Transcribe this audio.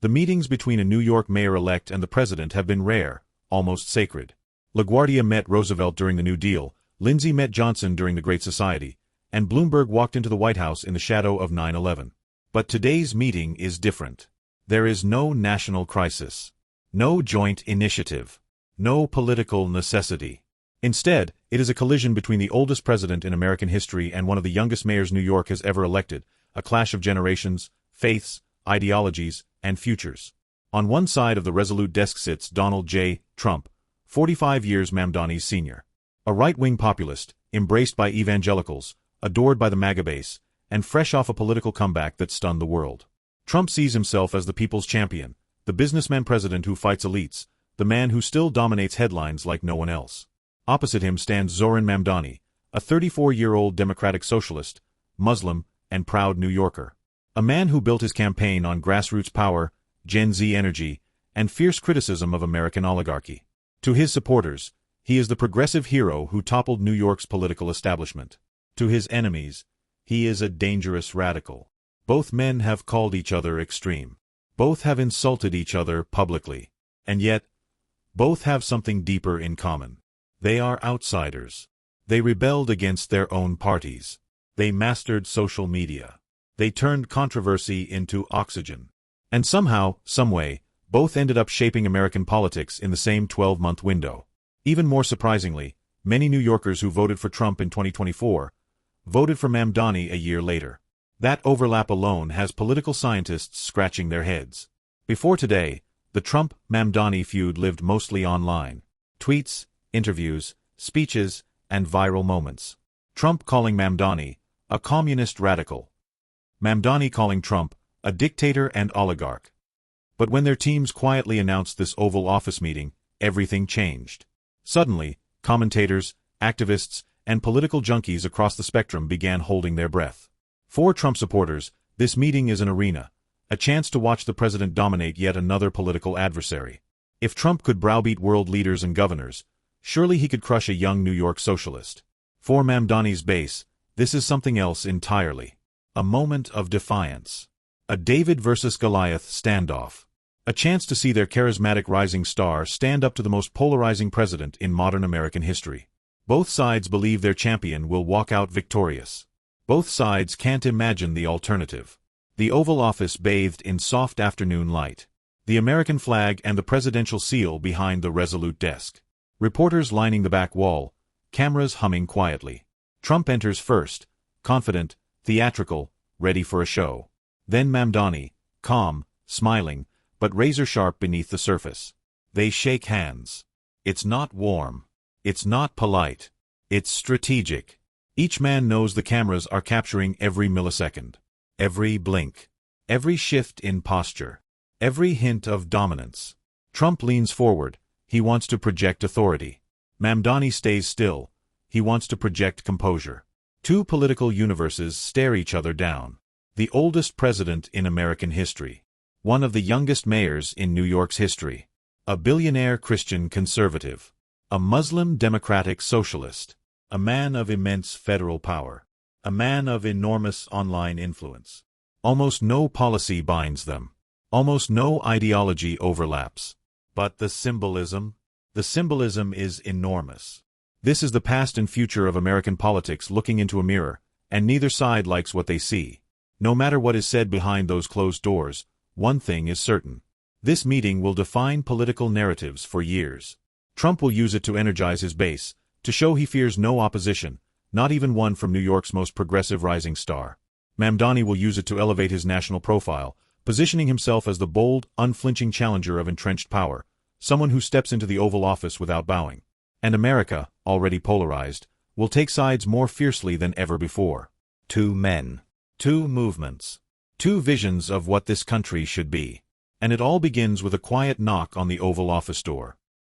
The meetings between a New York mayor-elect and the president have been rare, almost sacred. LaGuardia met Roosevelt during the New Deal, Lindsay met Johnson during the Great Society, and Bloomberg walked into the White House in the shadow of 9/11. But today's meeting is different. There is no national crisis, no joint initiative, no political necessity. Instead, it is a collision between the oldest president in American history and one of the youngest mayors New York has ever elected, a clash of generations, faiths, ideologies, and futures. On one side of the resolute desk sits Donald J. Trump, 45 years Mamdani's senior. A right-wing populist, embraced by evangelicals, adored by the MAGA base, and fresh off a political comeback that stunned the world. Trump sees himself as the people's champion, the businessman president who fights elites, the man who still dominates headlines like no one else. Opposite him stands Zohran Mamdani, a 34-year-old democratic socialist, Muslim, and proud New Yorker. A man who built his campaign on grassroots power, Gen Z energy, and fierce criticism of American oligarchy. To his supporters, he is the progressive hero who toppled New York's political establishment. To his enemies, he is a dangerous radical. Both men have called each other extreme. Both have insulted each other publicly. And yet, both have something deeper in common. They are outsiders. They rebelled against their own parties. They mastered social media. They turned controversy into oxygen. And somehow, someway, both ended up shaping American politics in the same 12-month window. Even more surprisingly, many New Yorkers who voted for Trump in 2024 voted for Mamdani a year later. That overlap alone has political scientists scratching their heads. Before today, the Trump-Mamdani feud lived mostly online. Tweets, interviews, speeches, and viral moments. Trump calling Mamdani a communist radical. Mamdani calling Trump a dictator and oligarch. But when their teams quietly announced this Oval Office meeting, everything changed. Suddenly, commentators, activists, and political junkies across the spectrum began holding their breath. For Trump supporters, this meeting is an arena, a chance to watch the president dominate yet another political adversary. If Trump could browbeat world leaders and governors, surely he could crush a young New York socialist. For Mamdani's base, this is something else entirely. A moment of defiance. A David versus Goliath standoff. A chance to see their charismatic rising star stand up to the most polarizing president in modern American history. Both sides believe their champion will walk out victorious. Both sides can't imagine the alternative. The Oval Office bathed in soft afternoon light. The American flag and the presidential seal behind the resolute desk. Reporters lining the back wall, cameras humming quietly. Trump enters first, confident, theatrical, ready for a show. Then Mamdani, calm, smiling, but razor-sharp beneath the surface. They shake hands. It's not warm. It's not polite. It's strategic. Each man knows the cameras are capturing every millisecond. Every blink. Every shift in posture. Every hint of dominance. Trump leans forward. He wants to project authority. Mamdani stays still. He wants to project composure. Two political universes stare each other down. The oldest president in American history. One of the youngest mayors in New York's history. A billionaire Christian conservative. A Muslim democratic socialist. A man of immense federal power. A man of enormous online influence. Almost no policy binds them. Almost no ideology overlaps. But the symbolism is enormous. This is the past and future of American politics looking into a mirror, and neither side likes what they see. No matter what is said behind those closed doors, one thing is certain. This meeting will define political narratives for years. Trump will use it to energize his base, to show he fears no opposition, not even one from New York's most progressive rising star. Mamdani will use it to elevate his national profile, positioning himself as the bold, unflinching challenger of entrenched power, someone who steps into the Oval Office without bowing. And America, already polarized, will take sides more fiercely than ever before. Two men. Two movements. Two visions of what this country should be. And it all begins with a quiet knock on the Oval Office door.